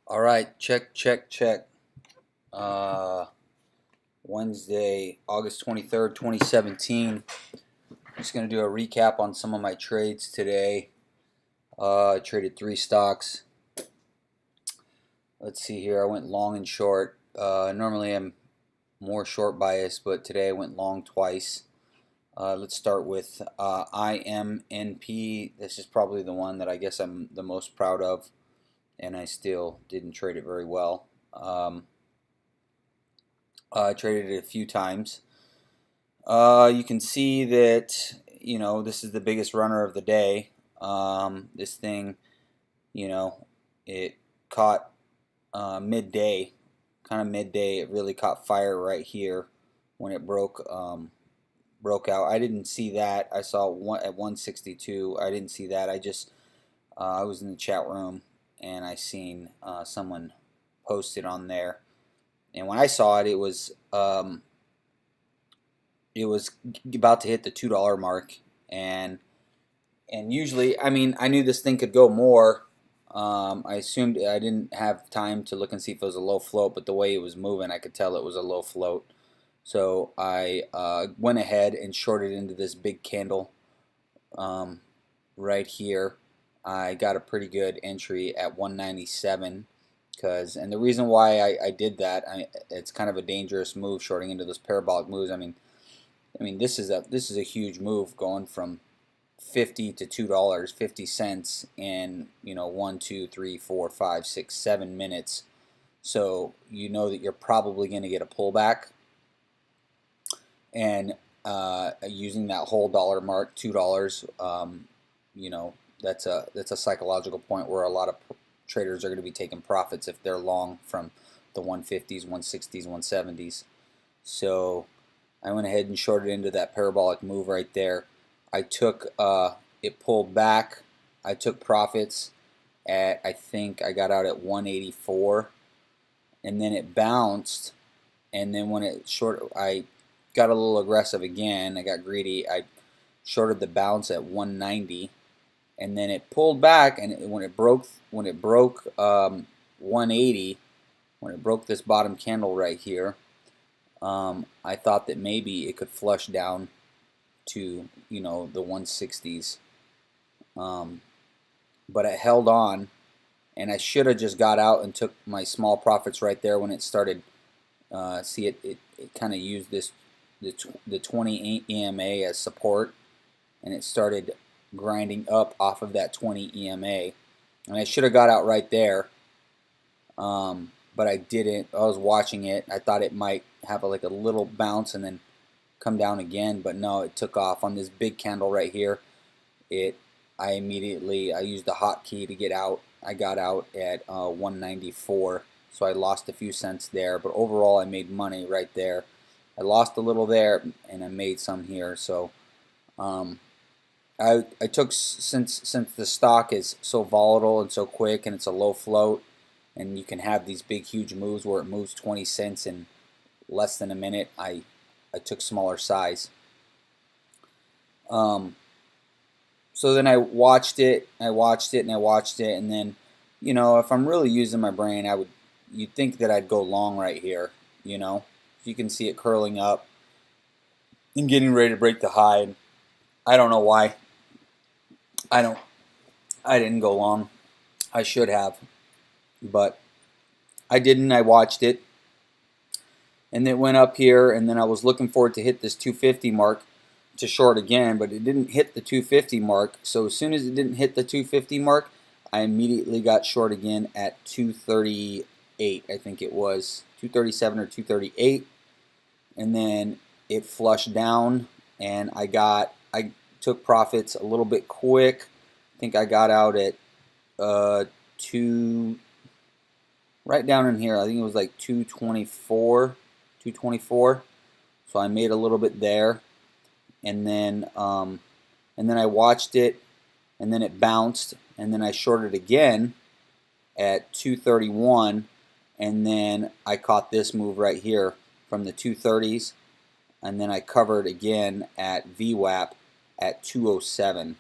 All right, check. Uh, Wednesday, August 23rd, 2017. Just going to do a recap on some of my trades today. I traded three stocks. Let's see here. I went long and short. Normally I'm more short biased, but today I went long twice. Let's start with IMNP. This is probably the one that I guess I'm the most proud of, and I still didn't trade it very well. I traded it a few times. You can see that, this is the biggest runner of the day. This thing, it caught midday, kind of midday. It really caught fire right here when it broke out. I didn't see that. I saw one at 162. I didn't see that. I was in the chat room and I seen someone posted on there. And when I saw it, it was about to hit the $2 mark, and usually, I mean, I knew this thing could go more. I assumed I didn't have time to look and see if it was a low float, but the way it was moving, I could tell it was a low float. So I went ahead and shorted into this big candle right here. I got a pretty good entry at 197. And the reason why I did that, it's kind of a dangerous move, shorting into those parabolic moves. I mean, this is a huge move, going from 50 to $2, 50 cents in 1, 2, 3, 4, 5, 6, 7 minutes. So you know that you're probably going to get a pullback, and using that whole dollar mark, $2, that's a psychological point where a lot of traders are going to be taking profits if they're long from the 150s, 160s, 170s. So I went ahead and shorted into that parabolic move right there. I took it pulled back. I took profits at, I think I got out at 184, and then it bounced, and then when it I got a little aggressive again. I got greedy. I shorted the bounce at 190. And then it pulled back, and when it broke 180, when it broke this bottom candle right here, I thought that maybe it could flush down to the 160s, but it held on, and I should have just got out and took my small profits right there when it started. See, it kind of used the 20 EMA as support, and it started grinding up off of that 20 EMA, and I should have got out right there, but I didn't. I was watching it. I thought it might have like a little bounce and then come down again, but no, it took off on this big candle right here. I used the hotkey to get out. I got out at 194, so I lost a few cents there, but overall I made money right there. I lost a little there, and I made some here. So I took, since the stock is so volatile and so quick, and it's a low float, and you can have these big huge moves where it moves 20 cents in less than a minute, I took smaller size. So then I watched it, and then, if I'm really using my brain, you'd think that I'd go long right here. You can see it curling up and getting ready to break the high. I don't know why. I didn't go long. I should have, but I didn't. I watched it, and it went up here, and then I was looking for it to hit this 250 mark to short again, but it didn't hit the 250 mark. So as soon as it didn't hit the 250 mark, I immediately got short again at 238. I think it was 237 or 238, and then it flushed down, and I took profits a little bit quick. I think I got out at right down in here. I think it was like 224. So I made a little bit there, and then I watched it, and then it bounced, and then I shorted again at 231, and then I caught this move right here from the 230s, and then I covered again at VWAP at 207.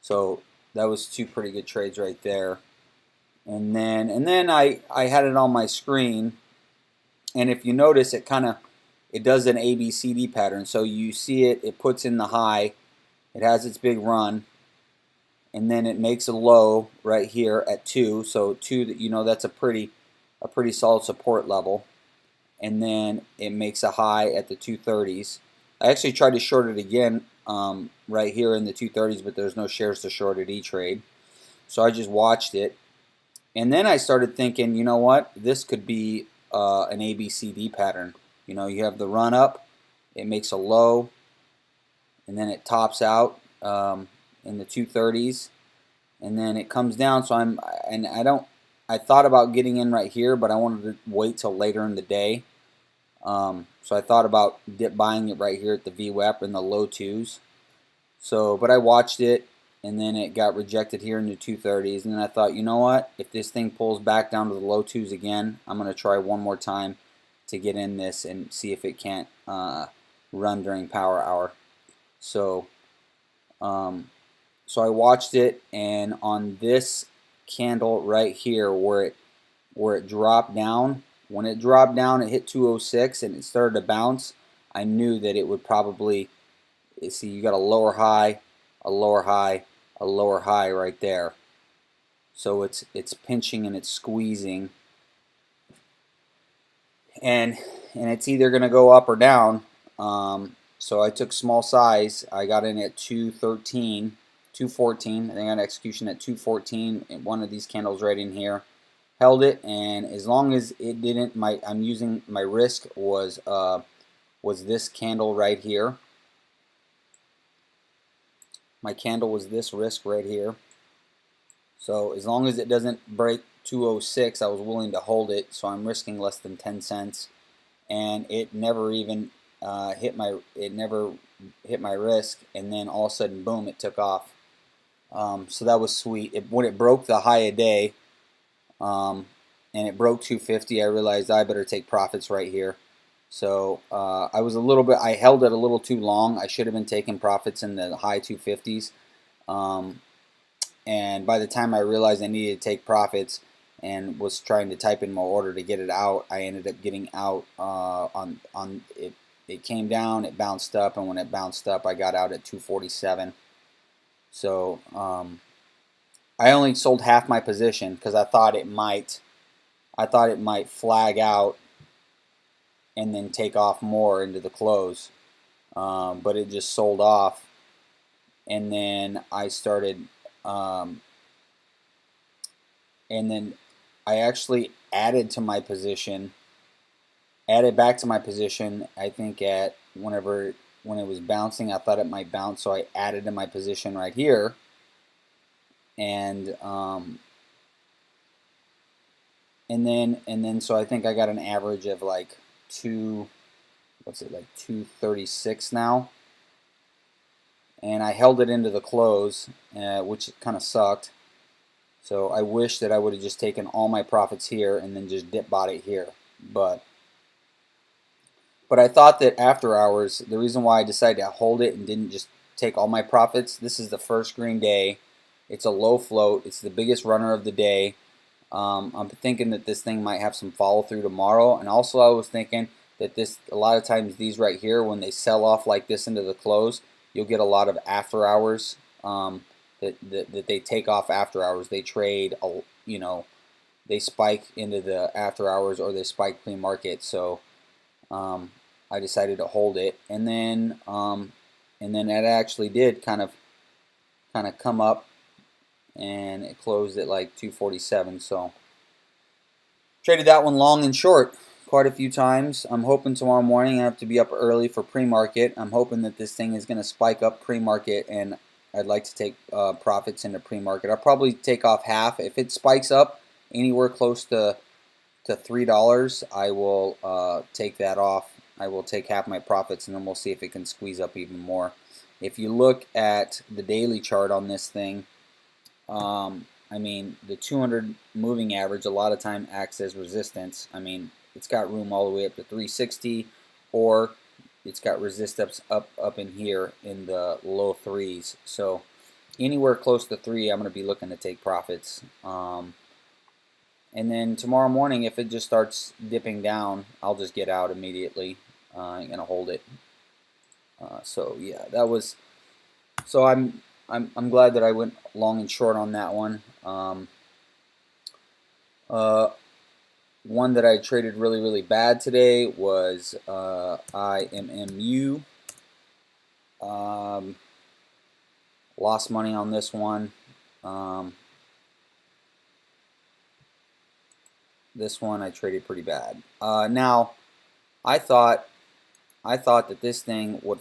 So that was two pretty good trades right there. And then I had it on my screen, and if you notice, it does an ABCD pattern. So you see it puts in the high, it has its big run, and then it makes a low right here at 2. So 2, that's a pretty solid support level. And then it makes a high at the 230s. I actually tried to short it again right here in the 230s, but there's no shares to short at E-Trade. So I just watched it. And then I started thinking, you know what? This could be an ABCD pattern. You have the run up, it makes a low, and then it tops out in the 230s, and then it comes down. So I thought about getting in right here, but I wanted to wait till later in the day. So I thought about buying it right here at the VWAP in the low 2s. So, but I watched it, and then it got rejected here in the 230s, and then I thought, you know what? If this thing pulls back down to the low 2s again, I'm going to try one more time to get in this and see if it can't run during power hour. So, so I watched it, and on this candle right here, where it dropped down, when it dropped down, it hit 206 and it started to bounce. I knew that it would probably, see, you got a lower high, a lower high, a lower high right there. So it's pinching and it's squeezing, and it's either going to go up or down. So I took small size. I got in at 213, 214. I think I got execution at 214. And one of these candles right in here. Held it, and as long as it didn't, I'm using my risk was this candle right here. My candle was this risk right here. So as long as it doesn't break 206, I was willing to hold it. So I'm risking less than 10 cents, and it never even hit my risk, and then all of a sudden, boom, it took off. So that was sweet. When it broke the high a day, and it broke 250, I realized I better take profits right here. So I held it a little too long. I should have been taking profits in the high 250s. And by the time I realized I needed to take profits and was trying to type in my order to get it out, I ended up getting out on it. It came down, it bounced up, and when it bounced up, I got out at 247. So I only sold half my position because I thought it might flag out and then take off more into the close, but it just sold off. And then I started, and then I actually added back to my position. I think when it was bouncing, I thought it might bounce, so I added to my position right here. And then so I think I got an average of like 236 now, and I held it into the close, which kind of sucked. So I wish that I would have just taken all my profits here and then just dip bought it here, but I thought that after hours, the reason why I decided to hold it and didn't just take all my profits, this is the first green day. It's a low float. It's the biggest runner of the day. I'm thinking that this thing might have some follow through tomorrow, and also I was thinking that a lot of times these right here, when they sell off like this into the close, you'll get a lot of after hours that they take off after hours. They trade, they spike into the after hours or they spike pre-market. So I decided to hold it, and then it actually did kind of come up, and it closed at like 247. So traded that one long and short quite a few times. I'm hoping tomorrow morning I have to be up early for pre-market. I'm hoping that this thing is going to spike up pre-market, and I'd like to take profits into pre-market. I'll probably take off half. If it spikes up anywhere close to $3, I will take that off. I will take half my profits, and then we'll see if it can squeeze up even more. If you look at the daily chart on this thing, I mean, the 200 moving average a lot of time acts as resistance. I mean, it's got room all the way up to 360, or it's got resistance up in here in the low 3s. So anywhere close to 3, I'm going to be looking to take profits. And then tomorrow morning, if it just starts dipping down, I'll just get out immediately. I ain't gonna hold it. So yeah, that was. So I'm glad that I went long and short on that one. One that I traded really bad today was IMMU. Lost money on this one. This one I traded pretty bad. Now, I thought that this thing would.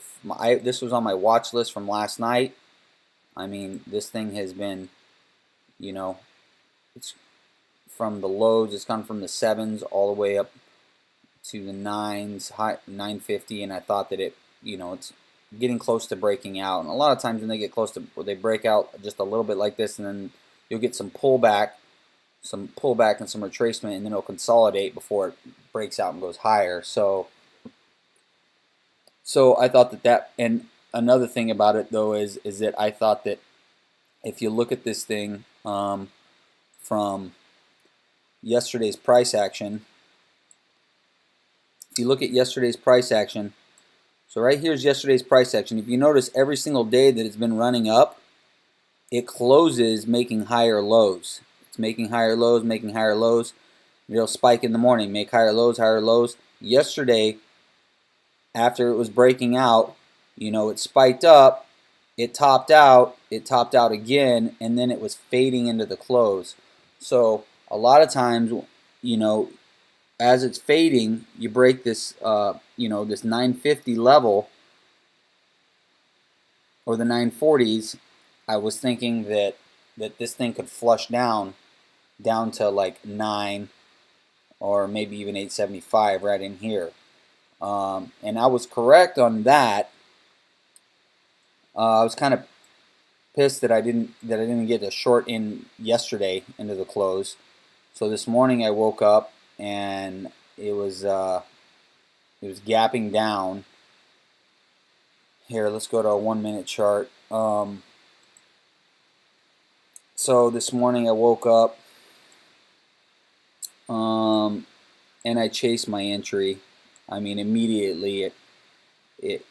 This was on my watch list from last night. I mean, this thing has been, you know, it's from the lows. It's gone from the 7s all the way up to the 9s, high 950, and I thought that it's getting close to breaking out. And a lot of times when they get close to, they break out just a little bit like this, and then you'll get some pullback and some retracement, and then it'll consolidate before it breaks out and goes higher. So I thought that, and another thing about it though is that I thought that if you look at this thing from yesterday's price action, if you look at yesterday's price action, so right here's yesterday's price action. If you notice, every single day that it's been running up, it closes making higher lows. It's making higher lows, making higher lows. It'll spike in the morning, make higher lows, higher lows. Yesterday, after it was breaking out, it spiked up, it topped out again, and then it was fading into the close. So a lot of times, as it's fading, you break this, this 950 level or the 940s. I was thinking that this thing could flush down to like 9 or maybe even 875 right in here. And I was correct on that. I was kind of pissed that I didn't get a short in yesterday into the close. So this morning I woke up and it was gapping down. Here, let's go to a 1-minute chart. So this morning I woke up and I chased my entry. I mean, immediately it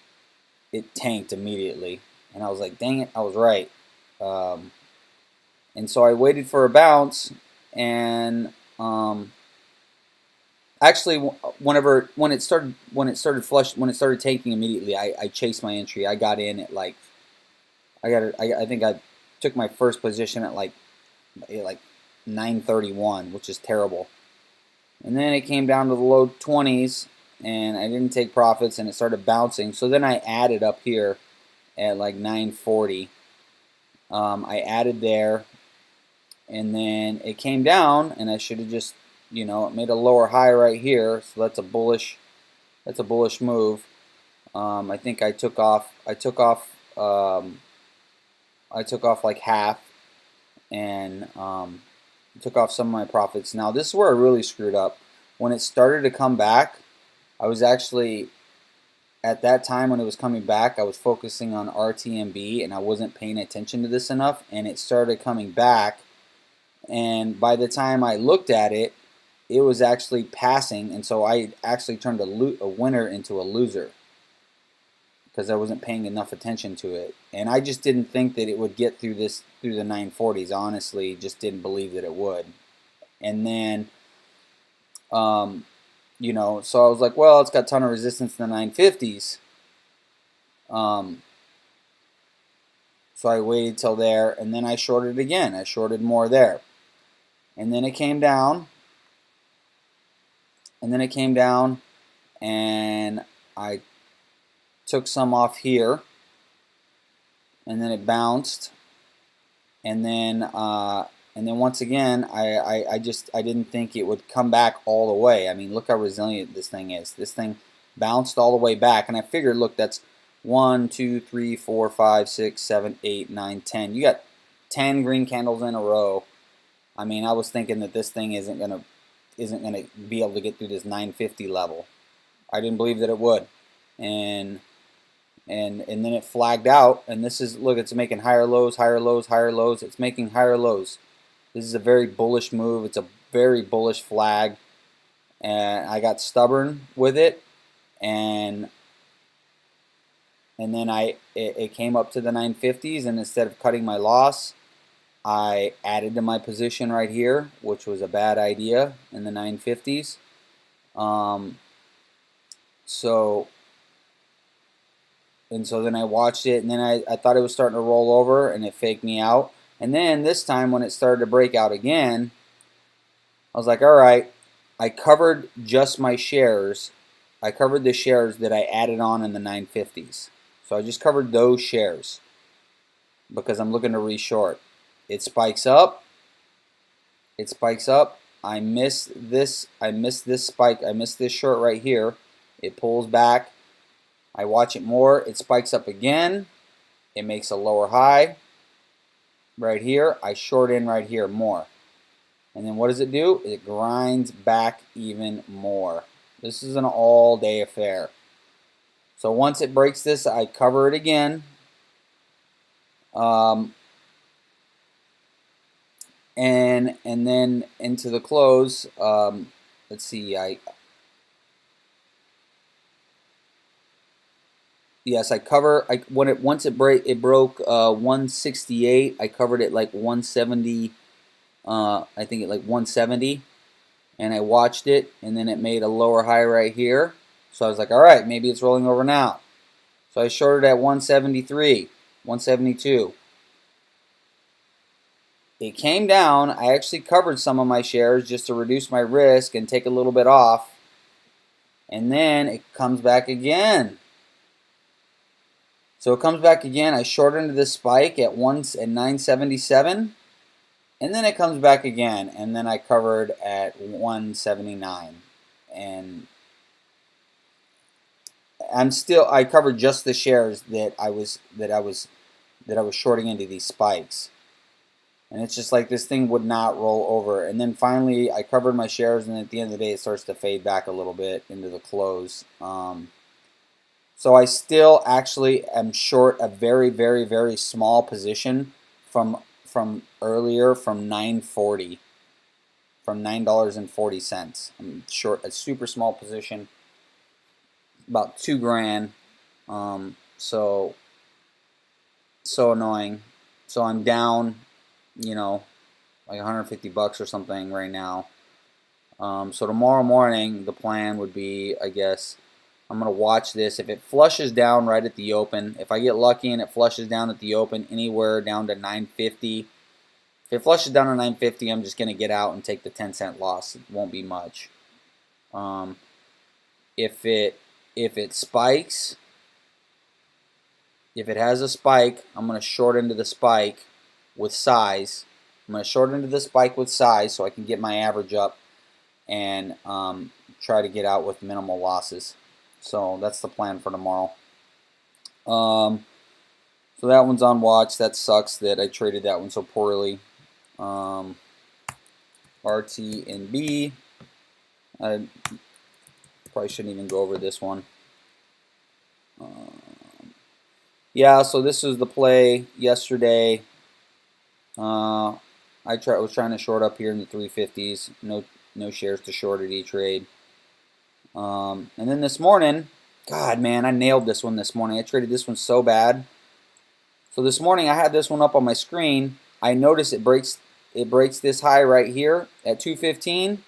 tanked immediately, and I was like, dang it, I was right. And so I waited for a bounce, and actually, when it started tanking immediately, I chased my entry. I got in at like, I think I took my first position at like 931, which is terrible. And then it came down to the low 20s, and I didn't take profits, and it started bouncing. So then I added up here at like 940. I added there, and then it came down, and I should have just, it made a lower high right here. So that's a bullish move. I think I took off like half, and took off some of my profits. Now this is where I really screwed up. When it started to come back, I was actually, at that time when it was coming back, I was focusing on RTNB, and I wasn't paying attention to this enough, and it started coming back, and by the time I looked at it, it was actually passing, and so I actually turned a winner into a loser because I wasn't paying enough attention to it. And I just didn't think that it would get through the 940s. Honestly, just didn't believe that it would. And then, so I was like, well, it's got a ton of resistance in the 950s. So I waited till there, and then I shorted again. I shorted more there. And then it came down. And I took some off here, and then it bounced, and then once again I didn't think it would come back all the way. I mean, look how resilient this thing is. This thing bounced all the way back, and I figured, look, that's 1, 2, 3, 4, 5, 6, 7, 8, 9, 10. You got 10 green candles in a row. I mean, I was thinking that this thing isn't gonna be able to get through this 950 level. I didn't believe that it would, and then it flagged out, and this is, look, it's making higher lows, higher lows, higher lows. It's making higher lows. This is a very bullish move. very bullish flag, and I got stubborn with it, and then it came up to the 950s, and instead of cutting my loss, I added to my position right here, which was a bad idea in the 950s. So then I watched it, and then I thought it was starting to roll over, and it faked me out. And then this time when it started to break out again, I was like, all right, I covered just my shares. I covered the shares that I added on in the 950s. So I just covered those shares because I'm looking to reshort. It spikes up. It spikes up. I missed this spike. I missed this short right here. It pulls back. I watch it more. It spikes up again. It makes a lower high right here. I short in right here more. And then what does it do? It grinds back even more. This is an all-day affair. So once it breaks this, I cover it again. And then into the close. Let's see. Yes, I cover. Once it broke 168. I covered it like 170. I think it like 170, and I watched it, and then it made a lower high right here. So I was like, all right, maybe it's rolling over now. So I shorted at 173, 172. It came down. I actually covered some of my shares just to reduce my risk and take a little bit off. And then it comes back again. So it comes back again. I shorted into this spike at 977. And then it comes back again. And then I covered at 179. And I covered just the shares that I was shorting into these spikes. And it's just like this thing would not roll over. And then finally I covered my shares, and at the end of the day it starts to fade back a little bit into the close. So I still actually am short a very, very, very small position from earlier, from $9.40, from $9.40. I'm short a super small position, about $2 grand. So annoying. So I'm down, like 150 bucks or something right now. So tomorrow morning the plan would be, I guess, I'm going to watch this. If it flushes down right at the open, if I get lucky and it flushes down at the open anywhere down to 950, if it flushes down to 950, I'm just going to get out and take the 10-cent loss. It won't be much. If it spikes, if it has a spike, I'm going to short into the spike with size. I'm going to short into the spike with size so I can get my average up and try to get out with minimal losses. So that's the plan for tomorrow. So that one's on watch. That sucks that I traded that one so poorly. RTNB. I probably shouldn't even go over this one. Yeah, so this was the play yesterday. I was trying to short up here in the 350s. No shares to short at E-Trade. And then this morning, God, man, I nailed this one this morning. I traded this one so bad. So this morning I had this one up on my screen. I noticed it breaks this high right here at 215.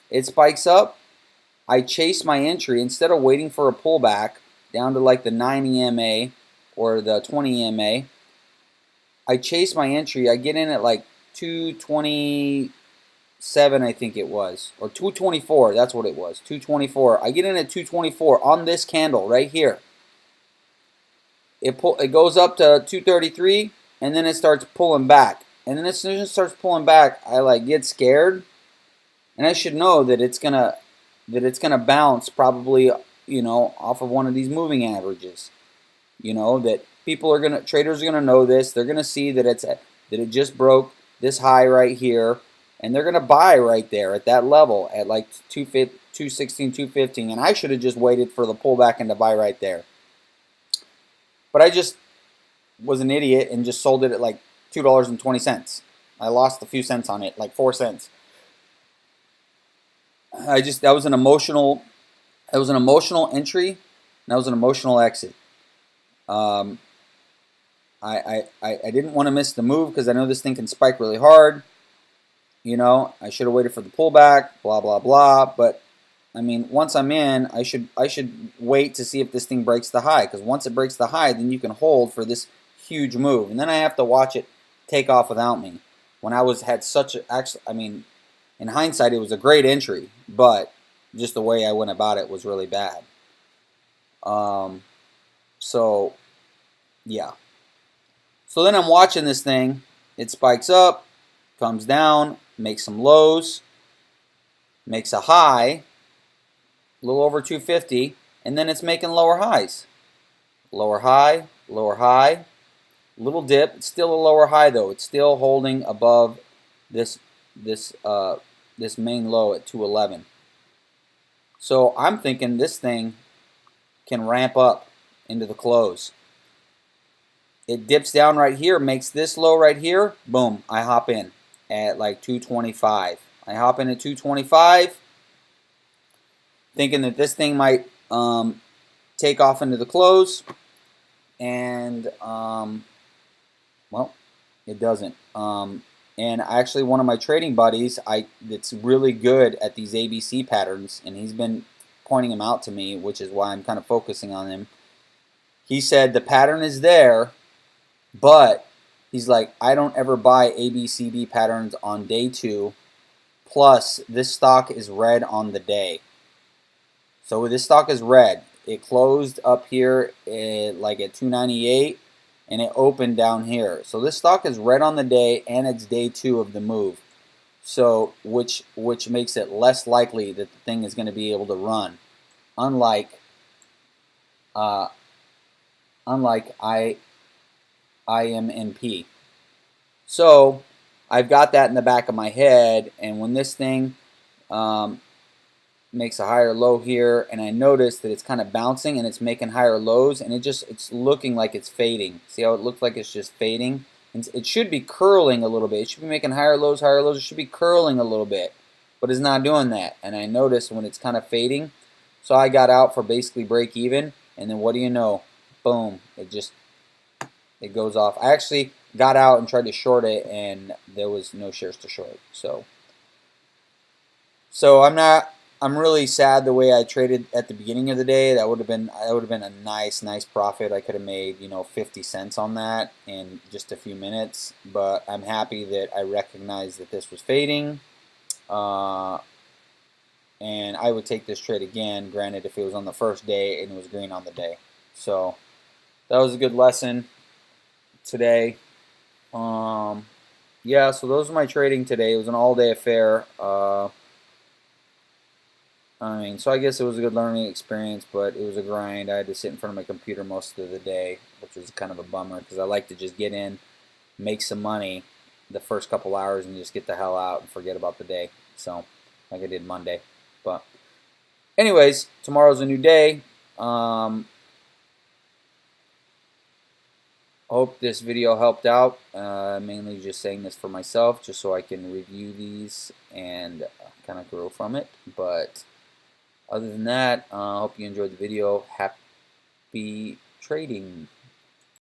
It spikes up. I chase my entry instead of waiting for a pullback down to like the 9 EMA or the 20 EMA. I chase my entry. I get in at like 227, I think it was, or 224. That's what it was. 224. I get in at 224 on this candle right here. It goes up to 233, and then it starts pulling back. And then as soon as it starts pulling back, I like get scared, and I should know that it's gonna bounce probably, off of one of these moving averages. That traders are gonna know this. They're gonna see that it just broke this high right here, and they're gonna buy right there at that level at like 216, 215. And I should have just waited for the pullback and to buy right there. But I just was an idiot and just sold it at like $2.20. I lost a few cents on it, like 4 cents. that was an emotional entry, and that was an emotional exit. Um, I didn't want to miss the move because I know this thing can spike really hard. You know, I should have waited for the pullback, blah blah blah. But I mean, once I'm in, I should wait to see if this thing breaks the high, because once it breaks the high, then you can hold for this huge move, and then I have to watch it take off without me. When I had such a, actually, I mean, in hindsight, it was a great entry, but just the way I went about it was really bad. Um, so yeah. So then I'm watching this thing. It spikes up, comes down, makes some lows, makes a high, a little over 250, and then it's making lower highs. Lower high, little dip. It's still a lower high though. It's still holding above this this uh, this main low at 211. So I'm thinking this thing can ramp up into the close. It dips down right here, makes this low right here. Boom, I hop in at like 225. I hop in at 225, thinking that this thing might take off into the close, and well, it doesn't. And actually, one of my trading buddies, that's really good at these ABC patterns, and he's been pointing them out to me, which is why I'm kind of focusing on him. He said the pattern is there, but he's like, I don't ever buy ABCD patterns on day 2. Plus, this stock is red on the day. So this stock is red. It closed up here like at 298, and it opened down here. So this stock is red on the day, and it's day 2 of the move. So which makes it less likely that the thing is going to be able to run, unlike IMNP. So I've got that in the back of my head, and when this thing makes a higher low here, and I notice that it's kind of bouncing and it's making higher lows, and it's looking like it's fading. See how it looks like it's just fading? And it should be curling a little bit. It should be making higher lows, it should be curling a little bit, but it's not doing that. And I noticed when it's kind of fading, so I got out for basically break even, and then what do you know? Boom, it goes off. I actually got out and tried to short it, and there was no shares to short. So I'm really sad the way I traded at the beginning of the day. That would have been a nice profit. I could have made 50 cents on that in just a few minutes. But I'm happy that I recognized that this was fading, and I would take this trade again. Granted, if it was on the first day and it was green on the day. So that was a good lesson today. Yeah. So those are my trading today. It was an all-day affair. So I guess it was a good learning experience, but it was a grind. I had to sit in front of my computer most of the day, which was kind of a bummer because I like to just get in, make some money the first couple hours, and just get the hell out and forget about the day. So, like I did Monday. But anyways, tomorrow's a new day. Hope this video helped out. Mainly just saying this for myself, just so I can review these and kind of grow from it. But other than that, I hope you enjoyed the video. Happy trading.